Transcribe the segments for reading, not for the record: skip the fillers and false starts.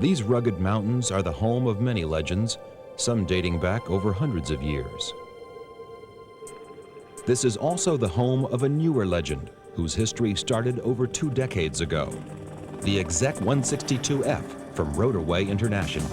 These rugged mountains are the home of many legends, some dating back over hundreds of years. This is also the home of a newer legend, whose history started over 2 decades ago, the Exec 162F from RotorWay International.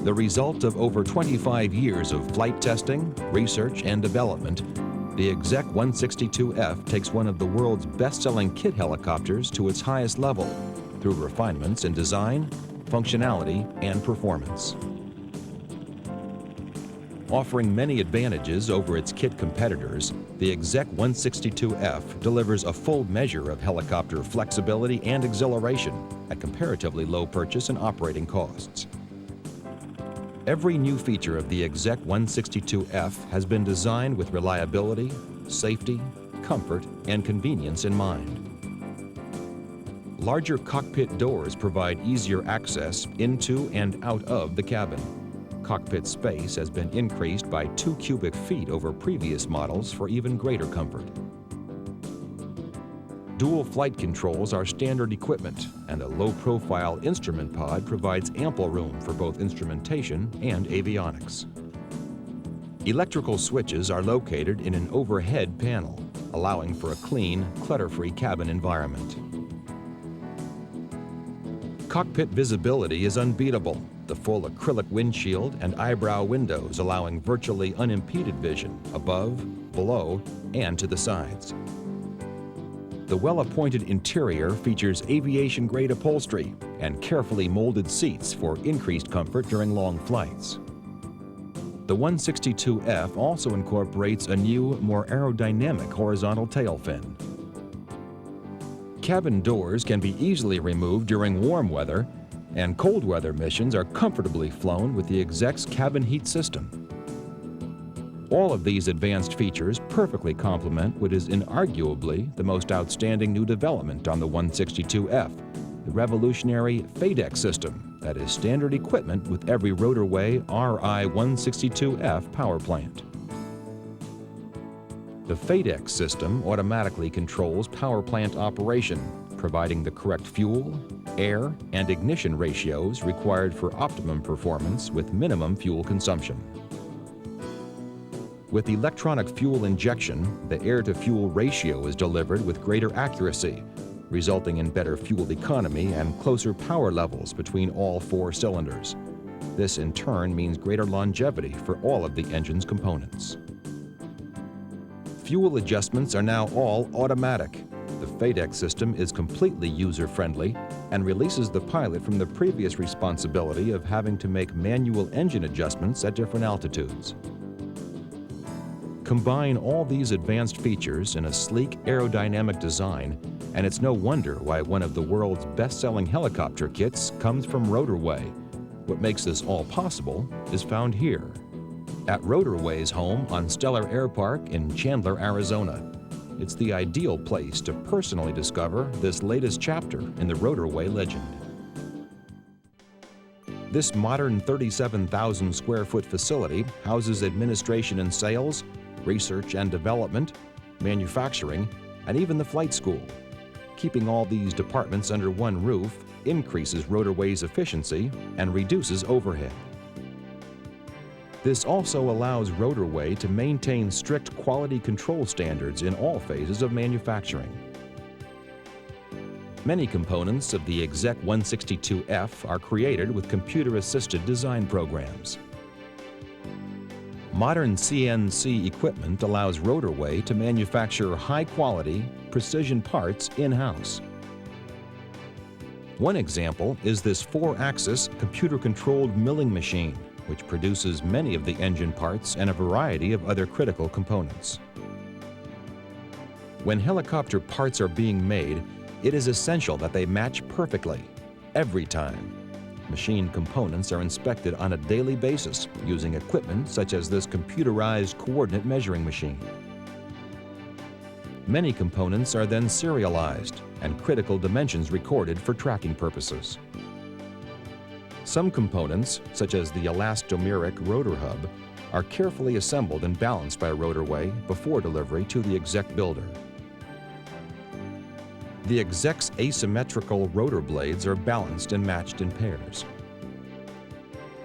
The result of over 25 years of flight testing, research, and development, the Exec 162F takes one of the world's best-selling kit helicopters to its highest level through refinements in design, functionality, and performance. Offering many advantages over its kit competitors, the Exec 162F delivers a full measure of helicopter flexibility and exhilaration at comparatively low purchase and operating costs. Every new feature of the Exec 162F has been designed with reliability, safety, comfort, and convenience in mind. Larger cockpit doors provide easier access into and out of the cabin. Cockpit space has been increased by 2 cubic feet over previous models for even greater comfort. Dual flight controls are standard equipment, and a low-profile instrument pod provides ample room for both instrumentation and avionics. Electrical switches are located in an overhead panel, allowing for a clean, clutter-free cabin environment. Cockpit visibility is unbeatable, the full acrylic windshield and eyebrow windows allowing virtually unimpeded vision above, below, and to the sides. The well-appointed interior features aviation-grade upholstery and carefully molded seats for increased comfort during long flights. The 162F also incorporates a new, more aerodynamic horizontal tail fin. Cabin doors can be easily removed during warm weather, and cold weather missions are comfortably flown with the Exec's cabin heat system. All of these advanced features perfectly complement what is inarguably the most outstanding new development on the 162F, the revolutionary FADEC system that is standard equipment with every RotorWay RI-162F power plant. The FADEC system automatically controls power plant operation, providing the correct fuel, air, and ignition ratios required for optimum performance with minimum fuel consumption. With electronic fuel injection, the air-to-fuel ratio is delivered with greater accuracy, resulting in better fuel economy and closer power levels between all 4 cylinders. This in turn means greater longevity for all of the engine's components. Fuel adjustments are now all automatic. The FADEC system is completely user-friendly and releases the pilot from the previous responsibility of having to make manual engine adjustments at different altitudes. Combine all these advanced features in a sleek aerodynamic design, and it's no wonder why one of the world's best-selling helicopter kits comes from RotorWay. What makes this all possible is found here, at RotorWay's home on Stellar Air Park in Chandler, Arizona. It's the ideal place to personally discover this latest chapter in the RotorWay legend. This modern 37,000 square foot facility houses administration and sales, research and development, manufacturing, and even the flight school. Keeping all these departments under one roof increases RotorWay's efficiency and reduces overhead. This also allows RotorWay to maintain strict quality control standards in all phases of manufacturing. Many components of the Exec 162F are created with computer-assisted design programs. Modern CNC equipment allows RotorWay to manufacture high-quality, precision parts in-house. One example is this 4-axis computer-controlled milling machine, which produces many of the engine parts and a variety of other critical components. When helicopter parts are being made, it is essential that they match perfectly, every time. Machined components are inspected on a daily basis using equipment such as this computerized coordinate measuring machine. Many components are then serialized and critical dimensions recorded for tracking purposes. Some components, such as the elastomeric rotor hub, are carefully assembled and balanced by RotorWay before delivery to the Exec builder. The Exec's asymmetrical rotor blades are balanced and matched in pairs.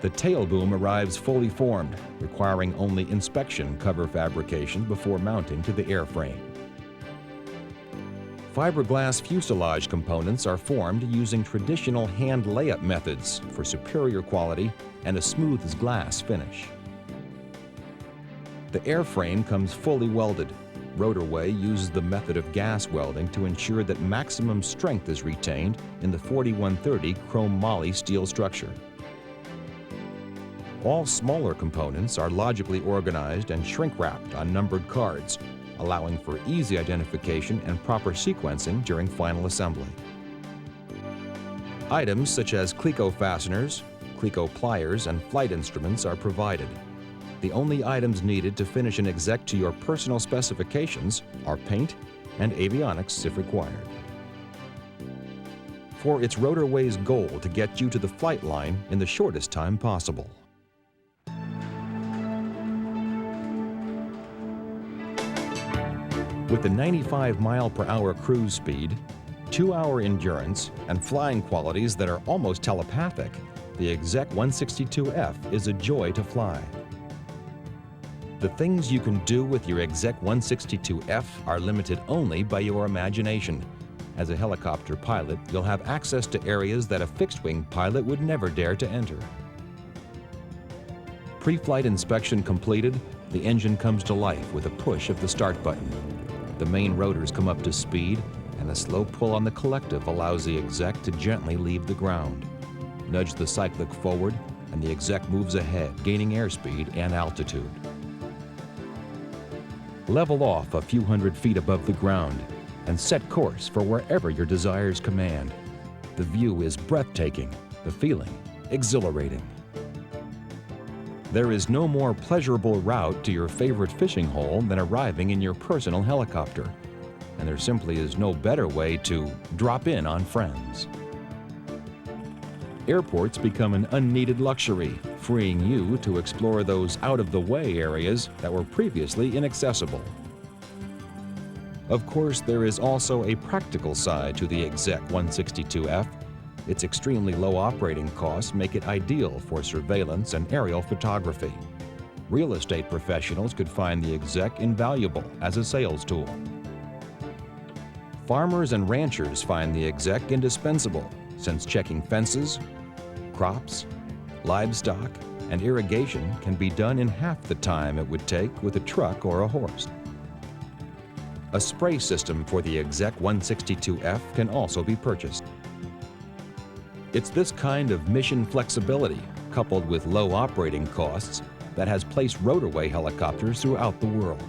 The tail boom arrives fully formed, requiring only inspection cover fabrication before mounting to the airframe. Fiberglass fuselage components are formed using traditional hand layup methods for superior quality and a smooth as glass finish. The airframe comes fully welded. RotorWay uses the method of gas welding to ensure that maximum strength is retained in the 4130 chrome moly steel structure. All smaller components are logically organized and shrink-wrapped on numbered cards, allowing for easy identification and proper sequencing during final assembly. Items such as Cleco fasteners, Cleco pliers, and flight instruments are provided. The only items needed to finish an Exec to your personal specifications are paint and avionics if required. For it's RotorWay's goal to get you to the flight line in the shortest time possible. With the 95-mile-per-hour cruise speed, 2-hour endurance, and flying qualities that are almost telepathic, the Exec 162F is a joy to fly. The things you can do with your Exec 162F are limited only by your imagination. As a helicopter pilot, you'll have access to areas that a fixed-wing pilot would never dare to enter. Pre-flight inspection completed, the engine comes to life with a push of the start button. The main rotors come up to speed, and a slow pull on the collective allows the Exec to gently leave the ground. Nudge the cyclic forward, and the Exec moves ahead, gaining airspeed and altitude. Level off a few hundred feet above the ground and set course for wherever your desires command. The view is breathtaking, the feeling exhilarating. There is no more pleasurable route to your favorite fishing hole than arriving in your personal helicopter, and there simply is no better way to drop in on friends. Airports become an unneeded luxury, freeing you to explore those out-of-the-way areas that were previously inaccessible. Of course, there is also a practical side to the Exec 162F. Its extremely low operating costs make it ideal for surveillance and aerial photography. Real estate professionals could find the Exec invaluable as a sales tool. Farmers and ranchers find the Exec indispensable, since checking fences, crops, livestock, and irrigation can be done in half the time it would take with a truck or a horse. A spray system for the Exec 162F can also be purchased. It's this kind of mission flexibility, coupled with low operating costs, that has placed RotorWay helicopters throughout the world.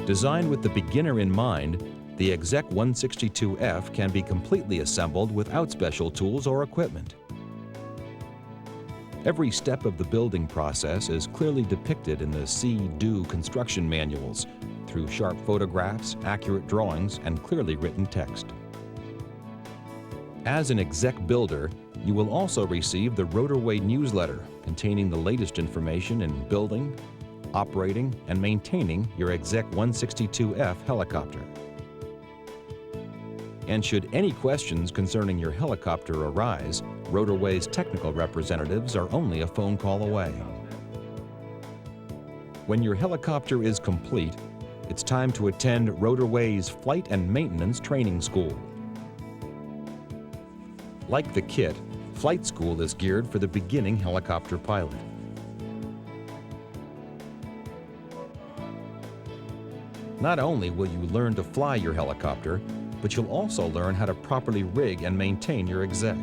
Designed with the beginner in mind, the Exec 162F can be completely assembled without special tools or equipment. Every step of the building process is clearly depicted in the see-do construction manuals through sharp photographs, accurate drawings, and clearly written text. As an Exec builder, you will also receive the RotorWay newsletter containing the latest information in building, operating, and maintaining your Exec 162F helicopter. And should any questions concerning your helicopter arise, RotorWay's technical representatives are only a phone call away. When your helicopter is complete, it's time to attend RotorWay's Flight and Maintenance Training School. Like the kit, Flight School is geared for the beginning helicopter pilot. Not only will you learn to fly your helicopter, but you'll also learn how to properly rig and maintain your Exec.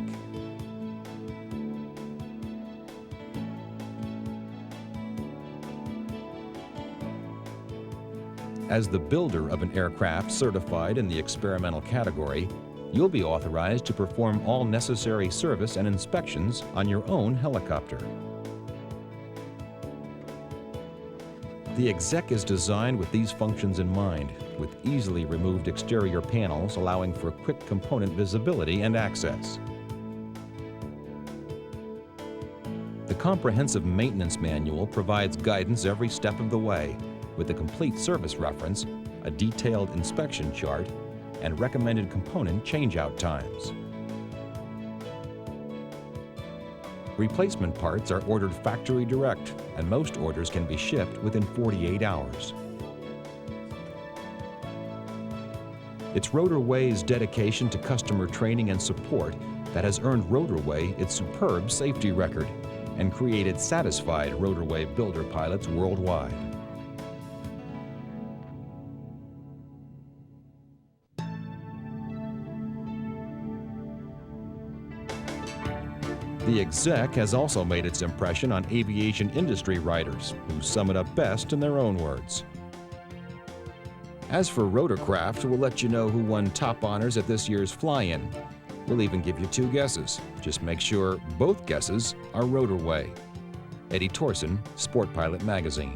As the builder of an aircraft certified in the experimental category, you'll be authorized to perform all necessary service and inspections on your own helicopter. The Exec is designed with these functions in mind, with easily removed exterior panels allowing for quick component visibility and access. The comprehensive maintenance manual provides guidance every step of the way, with a complete service reference, a detailed inspection chart, and recommended component change-out times. Replacement parts are ordered factory direct, and most orders can be shipped within 48 hours. It's RotorWay's dedication to customer training and support that has earned RotorWay its superb safety record and created satisfied RotorWay builder pilots worldwide. The Exec has also made its impression on aviation industry writers, who sum it up best in their own words. As for Rotorcraft, we'll let you know who won top honors at this year's fly-in. We'll even give you 2 guesses. Just make sure both guesses are RotorWay. Eddie Torson, Sport Pilot Magazine.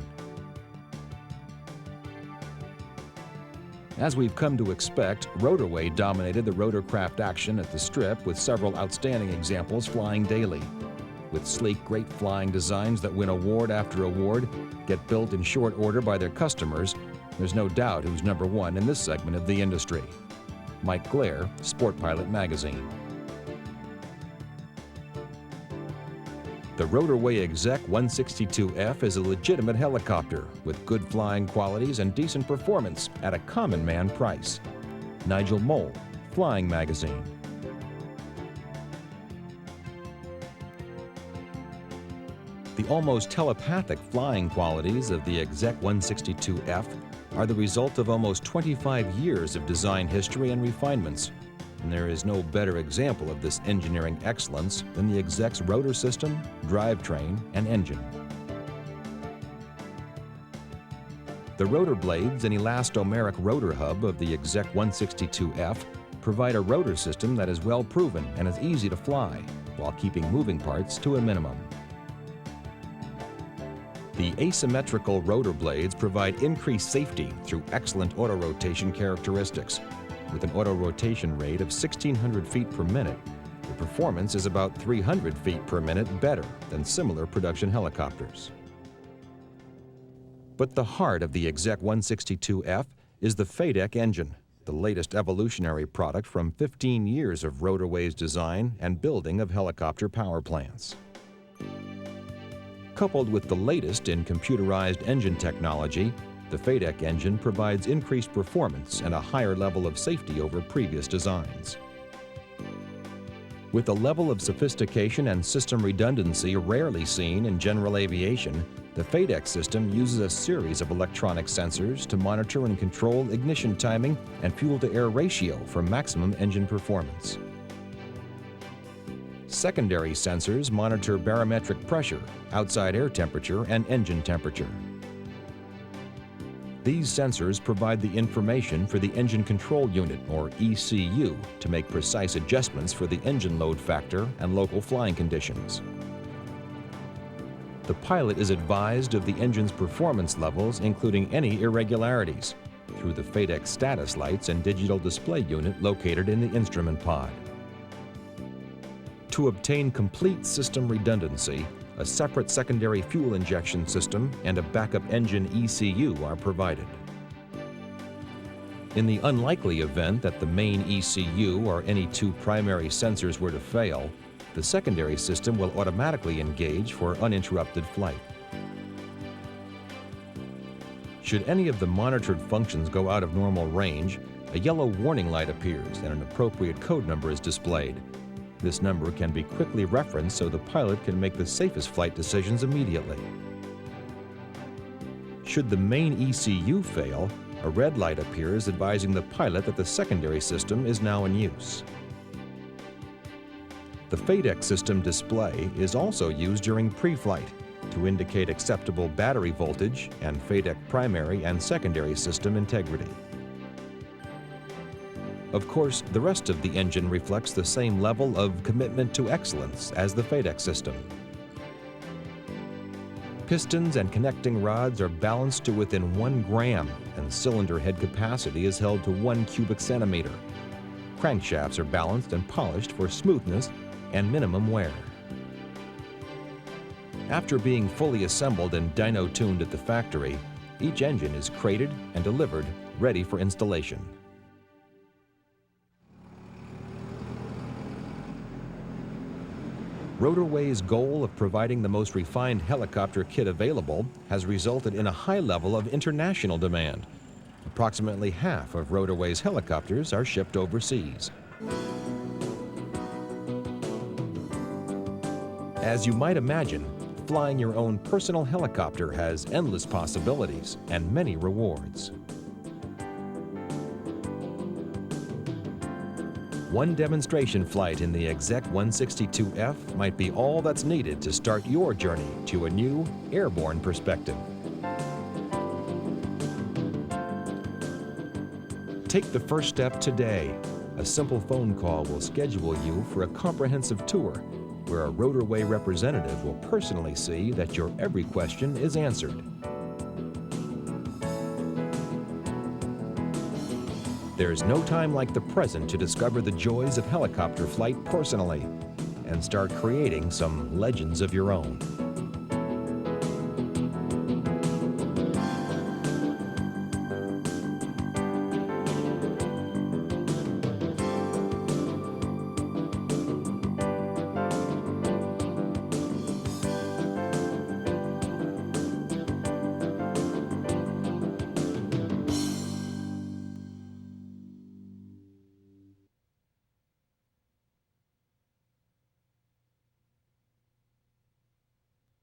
As we've come to expect, RotorWay dominated the rotorcraft action at the Strip with several outstanding examples flying daily. With sleek, great flying designs that win award after award, get built in short order by their customers, there's no doubt who's #1 in this segment of the industry. Mike Blair, Sport Pilot Magazine. The RotorWay Exec 162F is a legitimate helicopter with good flying qualities and decent performance at a common man price. Nigel Mole, Flying Magazine. The almost telepathic flying qualities of the Exec 162F are the result of almost 25 years of design history and refinements. And there is no better example of this engineering excellence than the Exec's rotor system, drivetrain, and engine. The rotor blades and elastomeric rotor hub of the Exec 162F provide a rotor system that is well proven and is easy to fly, while keeping moving parts to a minimum. The asymmetrical rotor blades provide increased safety through excellent auto-rotation characteristics. With an auto-rotation rate of 1,600 feet per minute, the performance is about 300 feet per minute better than similar production helicopters. But the heart of the Exec 162F is the FADEC engine, the latest evolutionary product from 15 years of RotorWay's design and building of helicopter power plants. Coupled with the latest in computerized engine technology, the FADEC engine provides increased performance and a higher level of safety over previous designs. With a level of sophistication and system redundancy rarely seen in general aviation, the FADEC system uses a series of electronic sensors to monitor and control ignition timing and fuel-to-air ratio for maximum engine performance. Secondary sensors monitor barometric pressure, outside air temperature, and engine temperature. These sensors provide the information for the Engine Control Unit, or ECU, to make precise adjustments for the engine load factor and local flying conditions. The pilot is advised of the engine's performance levels, including any irregularities, through the FADEC status lights and digital display unit located in the instrument pod. To obtain complete system redundancy, a separate secondary fuel injection system and a backup engine ECU are provided. In the unlikely event that the main ECU or any 2 primary sensors were to fail, the secondary system will automatically engage for uninterrupted flight. Should any of the monitored functions go out of normal range, a yellow warning light appears and an appropriate code number is displayed. This number can be quickly referenced so the pilot can make the safest flight decisions immediately. Should the main ECU fail, a red light appears advising the pilot that the secondary system is now in use. The FADEC system display is also used during pre-flight to indicate acceptable battery voltage and FADEC primary and secondary system integrity. Of course, the rest of the engine reflects the same level of commitment to excellence as the FADEC system. Pistons and connecting rods are balanced to within 1 gram, and cylinder head capacity is held to 1 cubic centimeter. Crankshafts are balanced and polished for smoothness and minimum wear. After being fully assembled and dyno-tuned at the factory, each engine is crated and delivered, ready for installation. RotorWay's goal of providing the most refined helicopter kit available has resulted in a high level of international demand. Approximately half of RotorWay's helicopters are shipped overseas. As you might imagine, flying your own personal helicopter has endless possibilities and many rewards. One demonstration flight in the Exec 162F might be all that's needed to start your journey to a new airborne perspective. Take the first step today. A simple phone call will schedule you for a comprehensive tour where a RotorWay representative will personally see that your every question is answered. There's no time like the present to discover the joys of helicopter flight personally and start creating some legends of your own.